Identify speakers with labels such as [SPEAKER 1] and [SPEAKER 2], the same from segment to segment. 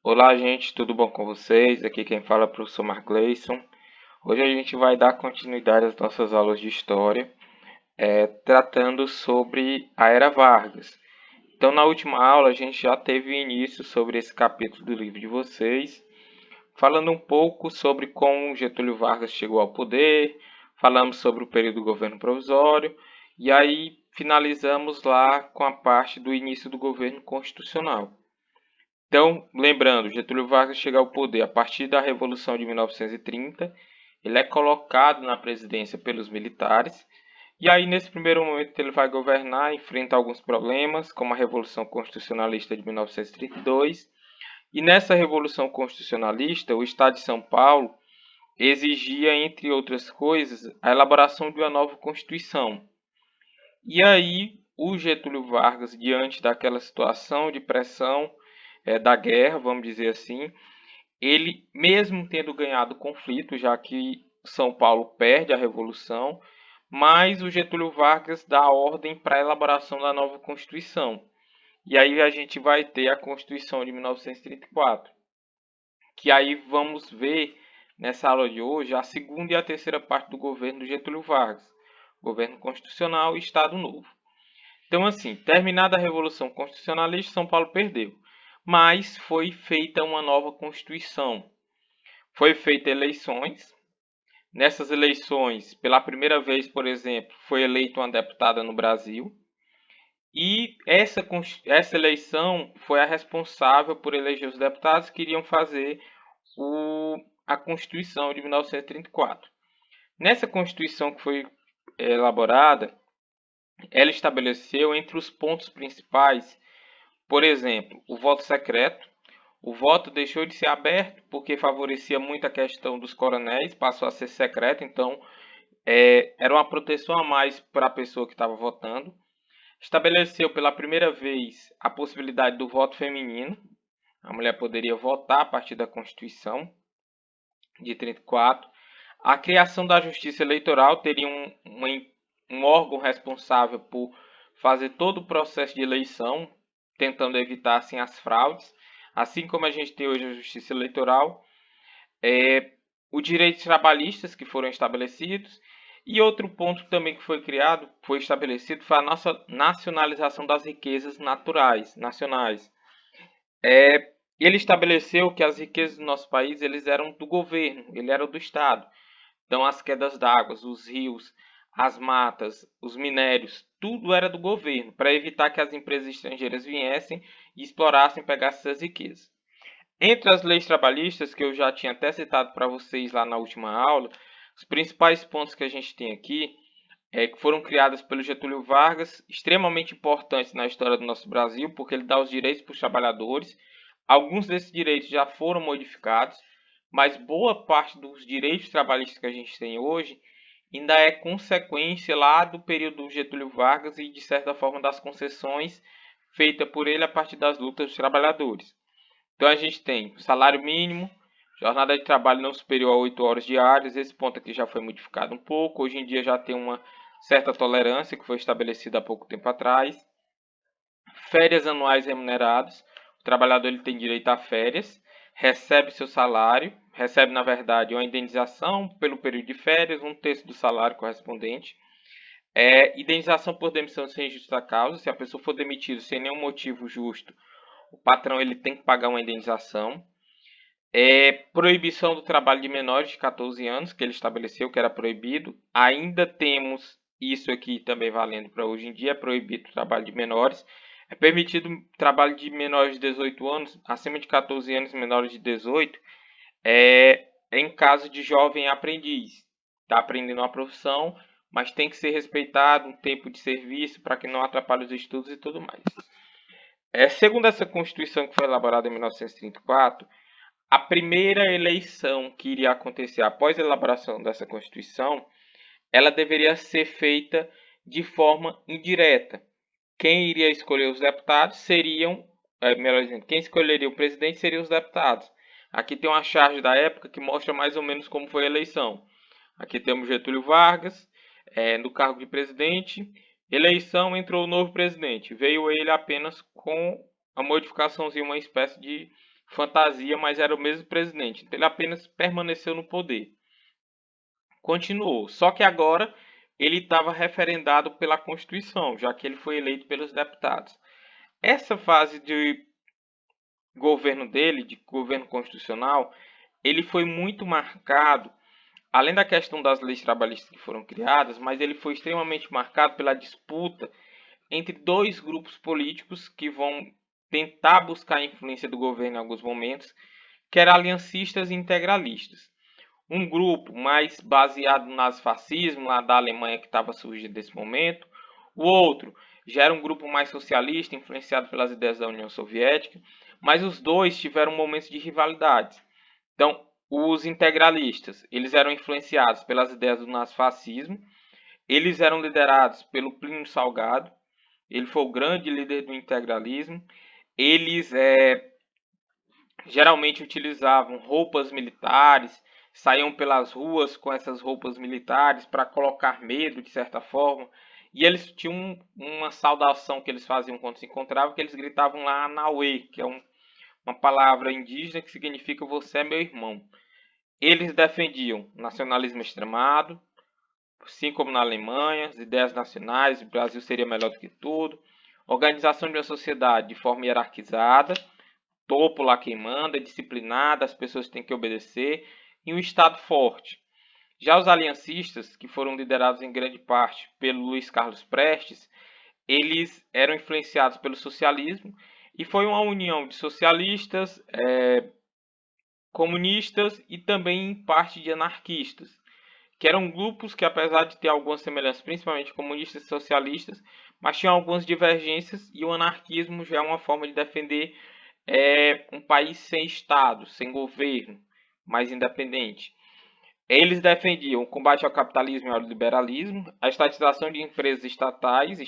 [SPEAKER 1] Olá, gente, tudo bom com vocês? Aqui quem fala é o professor Mark Gleison. Hoje a gente vai dar continuidade às nossas aulas de história, tratando sobre a Era Vargas. Então, na última aula, a gente já teve início sobre esse capítulo do livro de vocês, falando um pouco sobre como Getúlio Vargas chegou ao poder, falamos sobre o período do governo provisório, e aí finalizamos lá com a parte do início do governo constitucional. Então, lembrando, Getúlio Vargas chega ao poder a partir da Revolução de 1930. Ele é colocado na presidência pelos militares. E aí, nesse primeiro momento, ele vai governar, enfrenta alguns problemas, como a Revolução Constitucionalista de 1932. E nessa Revolução Constitucionalista, o Estado de São Paulo exigia, entre outras coisas, a elaboração de uma nova Constituição. E aí, o Getúlio Vargas, diante daquela situação de pressão da guerra, vamos dizer assim, ele, mesmo tendo ganhado o conflito, já que São Paulo perde a Revolução, mas o Getúlio Vargas dá ordem para a elaboração da nova Constituição. E aí a gente vai ter a Constituição de 1934, que aí vamos ver nessa aula de hoje a segunda e a terceira parte do governo do Getúlio Vargas, governo constitucional e Estado Novo. Então, assim, terminada a Revolução Constitucionalista, São Paulo perdeu. Mas foi feita uma nova Constituição. Foi feita eleições. Nessas eleições, pela primeira vez, por exemplo, foi eleita uma deputada no Brasil. E essa eleição foi a responsável por eleger os deputados que iriam fazer a Constituição de 1934. Nessa Constituição que foi elaborada, ela estabeleceu entre os pontos principais, por exemplo, o voto secreto. O voto deixou de ser aberto porque favorecia muito a questão dos coronéis, passou a ser secreto, então era uma proteção a mais para a pessoa que estava votando. Estabeleceu pela primeira vez a possibilidade do voto feminino. A mulher poderia votar a partir da Constituição de 34. A criação da Justiça Eleitoral teria um órgão responsável por fazer todo o processo de eleição, tentando evitar assim, as fraudes. Assim como a gente tem hoje a Justiça Eleitoral, os direitos trabalhistas que foram estabelecidos. E outro ponto também que foi criado, foi estabelecido, foi a nossa nacionalização das riquezas naturais, nacionais. Ele estabeleceu que as riquezas do nosso país eles eram do governo, ele era do Estado. Então as quedas d'água, os rios, as matas, os minérios, tudo era do governo, para evitar que as empresas estrangeiras viessem e explorassem, pegassem essas riquezas. Entre as leis trabalhistas, que eu já tinha até citado para vocês lá na última aula, os principais pontos que a gente tem aqui que foram criadas pelo Getúlio Vargas, extremamente importantes na história do nosso Brasil, porque ele dá os direitos para os trabalhadores. Alguns desses direitos já foram modificados, mas boa parte dos direitos trabalhistas que a gente tem hoje ainda é consequência lá do período do Getúlio Vargas e, de certa forma, das concessões feitas por ele a partir das lutas dos trabalhadores. Então a gente tem salário mínimo, jornada de trabalho não superior a 8 horas diárias. Esse ponto aqui já foi modificado um pouco. Hoje em dia já tem uma certa tolerância que foi estabelecida há pouco tempo atrás. Férias anuais remuneradas. O trabalhador ele tem direito a férias, recebe seu salário, recebe na verdade uma indenização pelo período de férias, um terço do salário correspondente. Indenização por demissão sem justa causa. Se a pessoa for demitida sem nenhum motivo justo, o patrão ele tem que pagar uma indenização. Proibição do trabalho de menores de 14 anos, que ele estabeleceu que era proibido. Ainda temos isso aqui também valendo para hoje em dia, é proibido o trabalho de menores. É permitido o trabalho de menores de 18 anos, acima de 14 anos, menores de 18, em caso de jovem aprendiz. Está aprendendo uma profissão, mas tem que ser respeitado um tempo de serviço para que não atrapalhe os estudos e tudo mais. Segundo essa Constituição que foi elaborada em 1934, a primeira eleição que iria acontecer após a elaboração dessa Constituição, ela deveria ser feita de forma indireta. Quem iria escolher os deputados seriam, melhor dizendo, quem escolheria o presidente seriam os deputados. Aqui tem uma charge da época que mostra mais ou menos como foi a eleição. Aqui temos Getúlio Vargas, no cargo de presidente. Eleição, entrou o novo presidente. Veio ele apenas com a modificaçãozinha, uma espécie de fantasia, mas era o mesmo presidente. Então ele apenas permaneceu no poder. Continuou. Só que agora ele estava referendado pela Constituição, já que ele foi eleito pelos deputados. Essa fase de governo dele, de governo constitucional, ele foi muito marcado, além da questão das leis trabalhistas que foram criadas, mas ele foi extremamente marcado pela disputa entre dois grupos políticos que vão tentar buscar a influência do governo em alguns momentos, que eram aliancistas e integralistas. Um grupo mais baseado no nazifascismo, lá da Alemanha que estava surgindo nesse momento. O outro já era um grupo mais socialista, influenciado pelas ideias da União Soviética, mas os dois tiveram momentos de rivalidade. Então, os integralistas, eles eram influenciados pelas ideias do nazifascismo, eles eram liderados pelo Plínio Salgado, ele foi o grande líder do integralismo, eles geralmente utilizavam roupas militares, saíam pelas ruas com essas roupas militares para colocar medo, de certa forma. E eles tinham uma saudação que eles faziam quando se encontravam, que eles gritavam lá Anauê, que é uma palavra indígena que significa você é meu irmão. Eles defendiam nacionalismo extremado, assim como na Alemanha, as ideias nacionais, o Brasil seria melhor do que tudo, organização de uma sociedade de forma hierarquizada, topo lá quem manda, disciplinada, as pessoas têm que obedecer, e um Estado forte. Já os aliancistas, que foram liderados em grande parte pelo Luiz Carlos Prestes, eles eram influenciados pelo socialismo e foi uma união de socialistas, comunistas e também em parte de anarquistas, que eram grupos que, apesar de ter algumas semelhanças, principalmente comunistas e socialistas, mas tinham algumas divergências, e o anarquismo já é uma forma de defender um país sem Estado, sem governo, mais independente. Eles defendiam o combate ao capitalismo e ao liberalismo, a estatização de empresas estatais,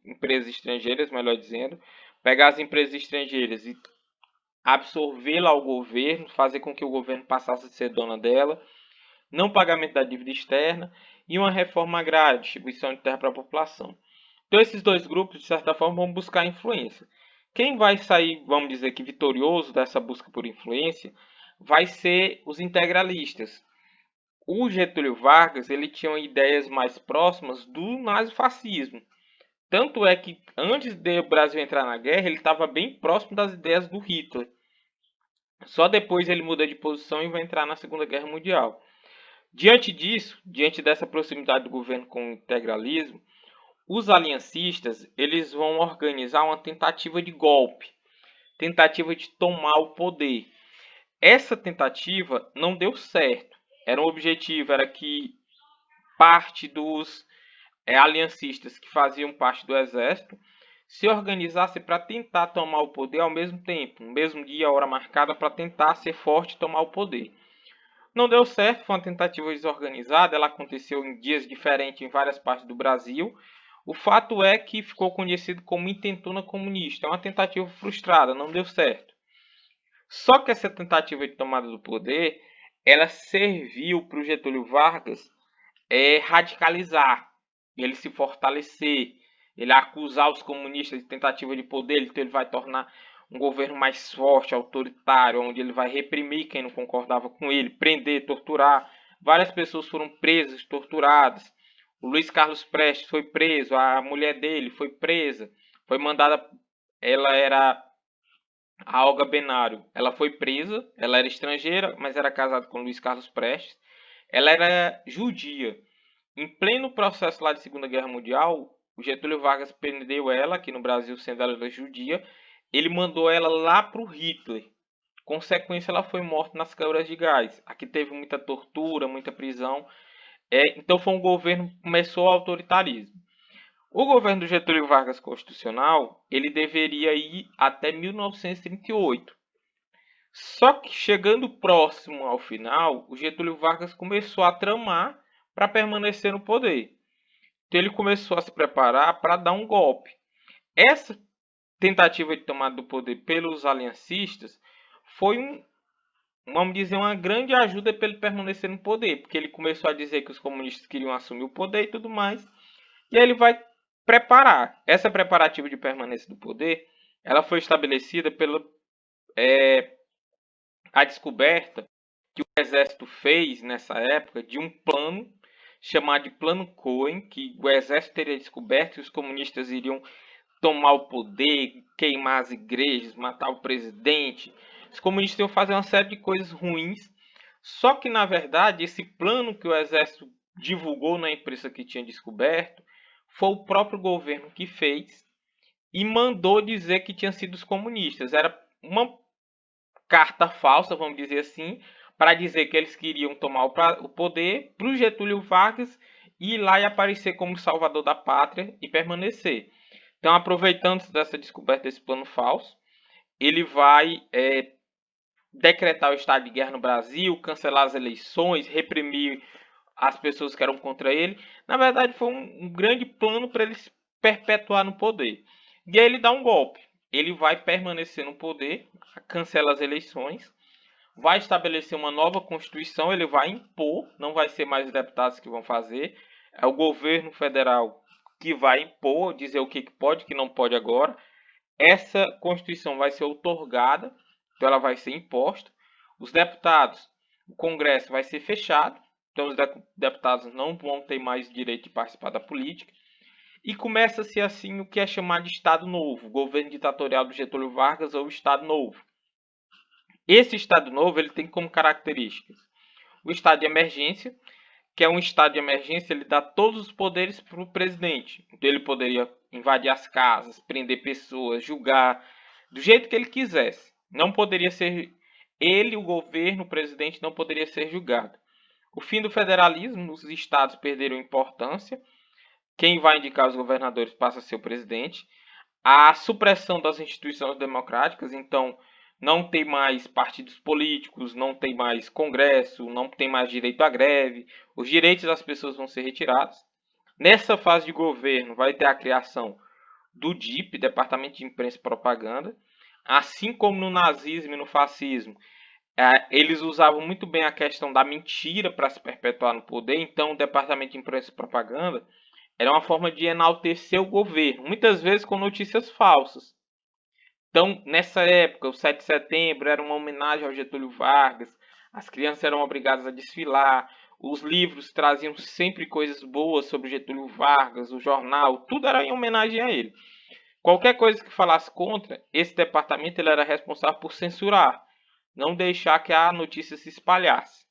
[SPEAKER 1] empresas estrangeiras, melhor dizendo, pegar as empresas estrangeiras e absorvê-la ao governo, fazer com que o governo passasse a ser dona dela, não pagamento da dívida externa e uma reforma agrária, distribuição de terra para a população. Então esses dois grupos, de certa forma, vão buscar influência. Quem vai sair, vamos dizer que vitorioso dessa busca por influência, vai ser os integralistas. O Getúlio Vargas, ele tinha ideias mais próximas do nazifascismo. Tanto é que antes do Brasil entrar na guerra, ele estava bem próximo das ideias do Hitler. Só depois ele muda de posição e vai entrar na Segunda Guerra Mundial. Diante disso, diante dessa proximidade do governo com o integralismo, os aliancistas, eles vão organizar uma tentativa de golpe, tentativa de tomar o poder. Essa tentativa não deu certo. O objetivo era que parte dos aliancistas que faziam parte do exército se organizasse para tentar tomar o poder ao mesmo tempo, no mesmo dia, hora marcada, para tentar ser forte e tomar o poder. Não deu certo, foi uma tentativa desorganizada, ela aconteceu em dias diferentes em várias partes do Brasil. O fato é que ficou conhecido como intentona comunista. É uma tentativa frustrada, não deu certo. Só que essa tentativa de tomada do poder, ela serviu para o Getúlio Vargas radicalizar, ele se fortalecer, ele acusar os comunistas de tentativa de poder, então ele vai tornar um governo mais forte, autoritário, onde ele vai reprimir quem não concordava com ele, prender, torturar. Várias pessoas foram presas, torturadas. O Luiz Carlos Prestes foi preso, a mulher dele foi presa, foi mandada, ela era a Olga Benário, ela foi presa, ela era estrangeira, mas era casada com Luiz Carlos Prestes. Ela era judia. Em pleno processo lá de Segunda Guerra Mundial, o Getúlio Vargas prendeu ela, aqui no Brasil, sendo ela judia. Ele mandou ela lá para o Hitler. Consequência, ela foi morta nas câmaras de gás. Aqui teve muita tortura, muita prisão. Então foi um governo que começou o autoritarismo. O governo do Getúlio Vargas constitucional, ele deveria ir até 1938. Só que chegando próximo ao final, o Getúlio Vargas começou a tramar para permanecer no poder. Então ele começou a se preparar para dar um golpe. Essa tentativa de tomada do poder pelos aliancistas foi vamos dizer, uma grande ajuda para ele permanecer no poder, porque ele começou a dizer que os comunistas queriam assumir o poder e tudo mais. E aí ele vai preparar. Essa preparativa de permanência do poder, ela foi estabelecida a descoberta que o exército fez nessa época de um plano chamado de Plano Cohen, que o exército teria descoberto e os comunistas iriam tomar o poder, queimar as igrejas, matar o presidente. Os comunistas iam fazer uma série de coisas ruins. Só que, na verdade, esse plano que o exército divulgou na imprensa que tinha descoberto foi o próprio governo que fez e mandou dizer que tinha sido os comunistas. Era uma carta falsa, vamos dizer assim, para dizer que eles queriam tomar o poder para o Getúlio Vargas ir lá e aparecer como salvador da pátria e permanecer. Então, aproveitando dessa descoberta desse plano falso, ele vai decretar o estado de guerra no Brasil, cancelar as eleições, reprimir as pessoas que eram contra ele. Na verdade, foi um grande plano para ele se perpetuar no poder. E aí ele dá um golpe. Ele vai permanecer no poder, cancela as eleições, vai estabelecer uma nova constituição, ele vai impor, não vai ser mais os deputados que vão fazer, é o governo federal que vai impor, dizer o que pode e o que não pode agora. Essa constituição vai ser outorgada, então ela vai ser imposta. Os deputados, o Congresso vai ser fechado, então os deputados não vão ter mais direito de participar da política. E começa-se assim o que é chamado de Estado Novo, governo ditatorial do Getúlio Vargas ou Estado Novo. Esse Estado Novo ele tem como características o estado de emergência, que é um estado de emergência, ele dá todos os poderes para o presidente. Então ele poderia invadir as casas, prender pessoas, julgar do jeito que ele quisesse. Não poderia ser ele, o governo, o presidente, não poderia ser julgado. O fim do federalismo, os estados perderam importância. Quem vai indicar os governadores passa a ser o presidente. A supressão das instituições democráticas, então não tem mais partidos políticos, não tem mais congresso, não tem mais direito à greve, os direitos das pessoas vão ser retirados. Nessa fase de governo vai ter a criação do DIP, Departamento de Imprensa e Propaganda, assim como no nazismo e no fascismo, eles usavam muito bem a questão da mentira para se perpetuar no poder, então o Departamento de Imprensa e Propaganda era uma forma de enaltecer o governo, muitas vezes com notícias falsas. Então, nessa época, o 7 de setembro era uma homenagem ao Getúlio Vargas, as crianças eram obrigadas a desfilar, os livros traziam sempre coisas boas sobre Getúlio Vargas, o jornal, tudo era em homenagem a ele. Qualquer coisa que falasse contra, esse departamento ele era responsável por censurar, não deixar que a notícia se espalhasse.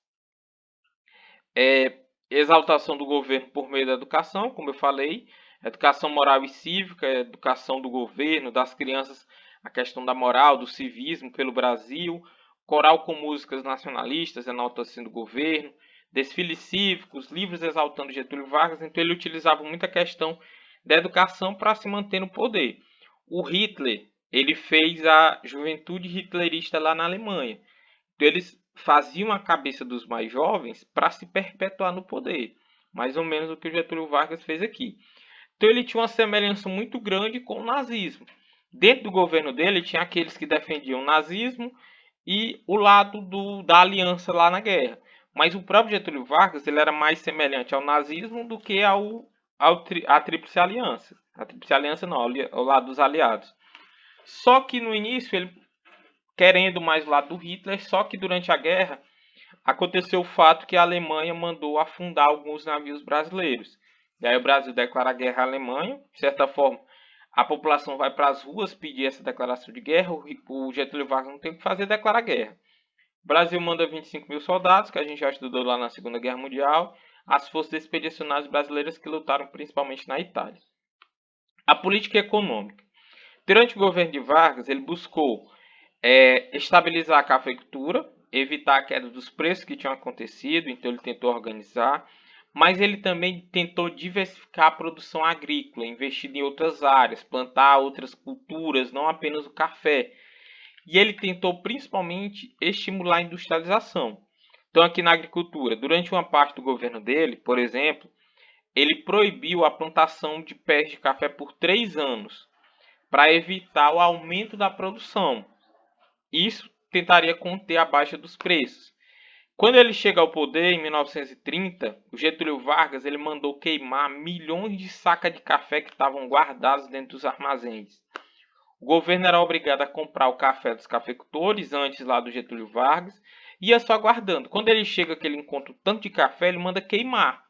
[SPEAKER 1] Exaltação do governo por meio da educação, como eu falei, educação moral e cívica, educação do governo, das crianças, a questão da moral, do civismo pelo Brasil, coral com músicas nacionalistas, enaltecendo o governo, desfiles cívicos, livros exaltando Getúlio Vargas, então ele utilizava muita questão da educação para se manter no poder. O Hitler, ele fez a juventude hitlerista lá na Alemanha. Então eles faziam a cabeça dos mais jovens para se perpetuar no poder. Mais ou menos o que o Getúlio Vargas fez aqui. Então ele tinha uma semelhança muito grande com o nazismo. Dentro do governo dele tinha aqueles que defendiam o nazismo e o lado da aliança lá na guerra. Mas o próprio Getúlio Vargas ele era mais semelhante ao nazismo do que à Tríplice Aliança. A Tríplice Aliança não, ao lado dos aliados. Só que no início ele querendo mais o lado do Hitler, só que durante a guerra aconteceu o fato que a Alemanha mandou afundar alguns navios brasileiros. E aí o Brasil declara guerra à Alemanha, de certa forma a população vai para as ruas pedir essa declaração de guerra, o Getúlio Vargas não tem o que fazer, declara guerra. O Brasil manda 25 mil soldados, que a gente já estudou lá na Segunda Guerra Mundial, as forças expedicionárias brasileiras que lutaram principalmente na Itália. A política econômica. Durante o governo de Vargas, ele buscou estabilizar a cafeicultura, evitar a queda dos preços que tinham acontecido, então ele tentou organizar, mas ele também tentou diversificar a produção agrícola, investir em outras áreas, plantar outras culturas, não apenas o café. E ele tentou principalmente estimular a industrialização. Então aqui na agricultura, durante uma parte do governo dele, por exemplo, ele proibiu a plantação de pés de café por 3 anos, para evitar o aumento da produção. Isso tentaria conter a baixa dos preços. Quando ele chega ao poder em 1930, o Getúlio Vargas ele mandou queimar milhões de sacas de café que estavam guardados dentro dos armazéns. O governo era obrigado a comprar o café dos cafeicultores antes lá do Getúlio Vargas, ia só aguardando. Quando ele chega que ele encontra o tanto de café, ele manda queimar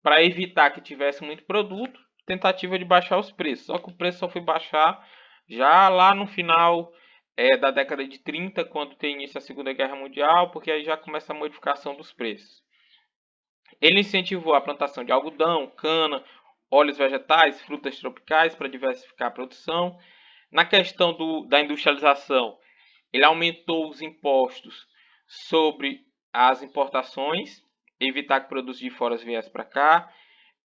[SPEAKER 1] para evitar que tivesse muito produto, tentativa de baixar os preços. Só que o preço só foi baixar já lá no final da década de 30, quando tem início a Segunda Guerra Mundial, porque aí já começa a modificação dos preços. Ele incentivou a plantação de algodão, cana, óleos vegetais, frutas tropicais para diversificar a produção. Na questão da industrialização, ele aumentou os impostos sobre as importações, evitar que produtos de fora viessem para cá.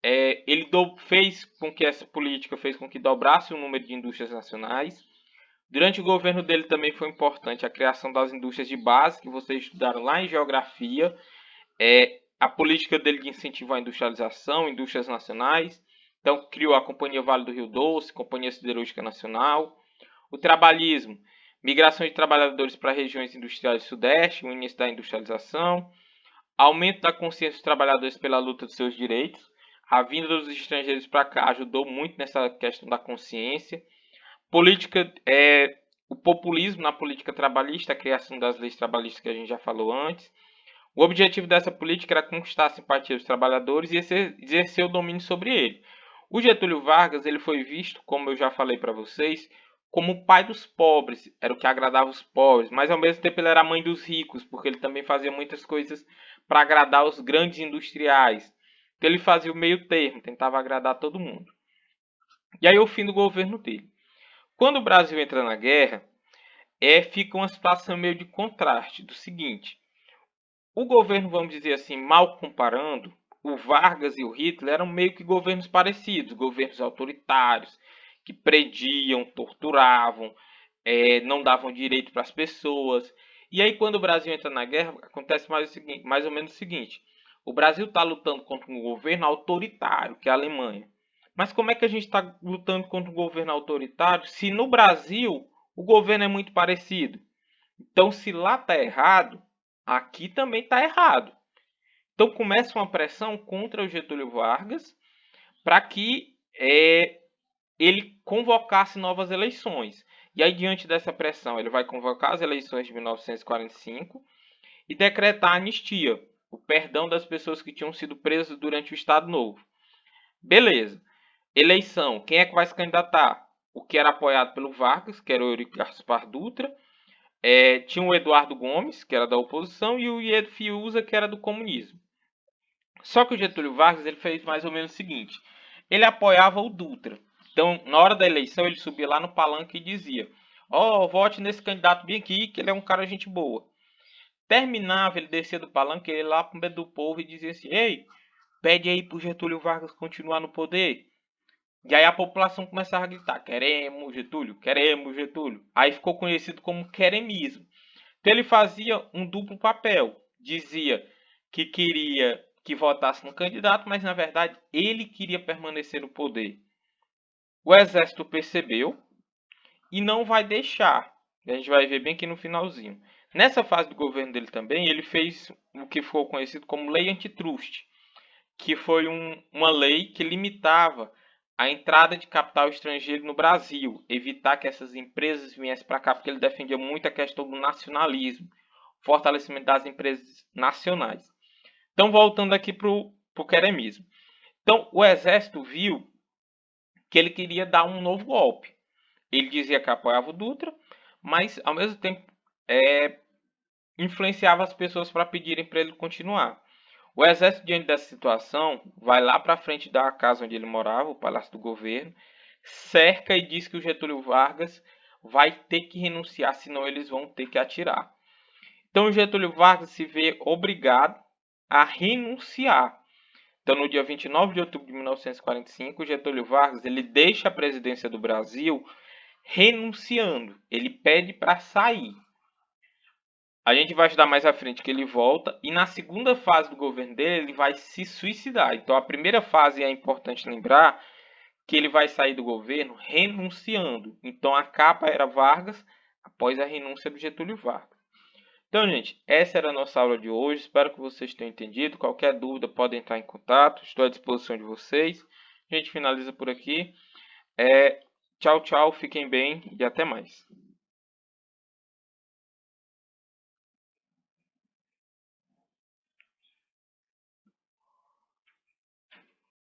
[SPEAKER 1] Ele fez com que essa política fez com que dobrasse o número de indústrias nacionais. Durante o governo dele também foi importante a criação das indústrias de base, que vocês estudaram lá em geografia. A política dele de incentivo à industrialização, indústrias nacionais. Então, criou a Companhia Vale do Rio Doce, Companhia Siderúrgica Nacional. O trabalhismo, migração de trabalhadores para regiões industriais do Sudeste, o início da industrialização. Aumento da consciência dos trabalhadores pela luta dos seus direitos. A vinda dos estrangeiros para cá ajudou muito nessa questão da consciência. Política, o populismo na política trabalhista, a criação das leis trabalhistas que a gente já falou antes. O objetivo dessa política era conquistar a simpatia dos trabalhadores e exercer o domínio sobre ele. O Getúlio Vargas ele foi visto, como eu já falei para vocês, como o pai dos pobres, era o que agradava os pobres, mas ao mesmo tempo ele era a mãe dos ricos, porque ele também fazia muitas coisas para agradar os grandes industriais. Então ele fazia o meio termo, tentava agradar todo mundo. E aí o fim do governo dele. Quando o Brasil entra na guerra, fica uma situação meio de contraste, do seguinte: o governo, vamos dizer assim, mal comparando, o Vargas e o Hitler eram meio que governos parecidos, governos autoritários, que prediam, torturavam, não davam direito para as pessoas. E aí, quando o Brasil entra na guerra, acontece mais ou menos o seguinte: o Brasil está lutando contra um governo autoritário, que é a Alemanha. Mas como é que a gente está lutando contra um governo autoritário se no Brasil o governo é muito parecido? Então, se lá está errado, aqui também está errado. Então começa uma pressão contra o Getúlio Vargas para que ele convocasse novas eleições. E aí, diante dessa pressão, ele vai convocar as eleições de 1945 e decretar a anistia, o perdão das pessoas que tinham sido presas durante o Estado Novo. Beleza. Eleição. Quem é que vai se candidatar? O que era apoiado pelo Vargas, que era o Eurico Gaspar Dutra. Tinha o Eduardo Gomes, que era da oposição, e o Iedo Fiuza, que era do comunismo. Só que o Getúlio Vargas ele fez mais ou menos o seguinte: ele apoiava o Dutra. Então, na hora da eleição, ele subia lá no palanque e dizia: vote nesse candidato bem aqui, que ele é um cara gente boa. Terminava, ele descia do palanque, ele ia lá pro meio do povo e dizia assim: ei, pede aí pro Getúlio Vargas continuar no poder. E aí a população começava a gritar: queremos Getúlio, queremos Getúlio. Aí ficou conhecido como queremismo. Então ele fazia um duplo papel. Dizia que queria que votasse no candidato, mas na verdade ele queria permanecer no poder. O exército percebeu e não vai deixar. A gente vai ver bem aqui no finalzinho. Nessa fase do governo dele também, ele fez o que ficou conhecido como Lei Antitruste, que foi uma lei que limitava a entrada de capital estrangeiro no Brasil, evitar que essas empresas viessem para cá, porque ele defendia muito a questão do nacionalismo, fortalecimento das empresas nacionais. Então, voltando aqui para o queremismo. Então, o exército viu que ele queria dar um novo golpe. Ele dizia que apoiava o Dutra, mas, ao mesmo tempo, influenciava as pessoas para pedirem para ele continuar. O exército, diante dessa situação, vai lá para frente da casa onde ele morava, o Palácio do Governo, cerca e diz que o Getúlio Vargas vai ter que renunciar, senão eles vão ter que atirar. Então o Getúlio Vargas se vê obrigado a renunciar. Então no dia 29 de outubro de 1945, o Getúlio Vargas ele deixa a presidência do Brasil renunciando. Ele pede para sair. A gente vai estudar mais à frente que ele volta e na segunda fase do governo dele ele vai se suicidar. Então a primeira fase é importante lembrar que ele vai sair do governo renunciando. Então a capa era Vargas após a renúncia do Getúlio Vargas. Então, gente, essa era a nossa aula de hoje. Espero que vocês tenham entendido. Qualquer dúvida pode entrar em contato. Estou à disposição de vocês. A gente finaliza por aqui. Tchau, tchau, fiquem bem e até mais.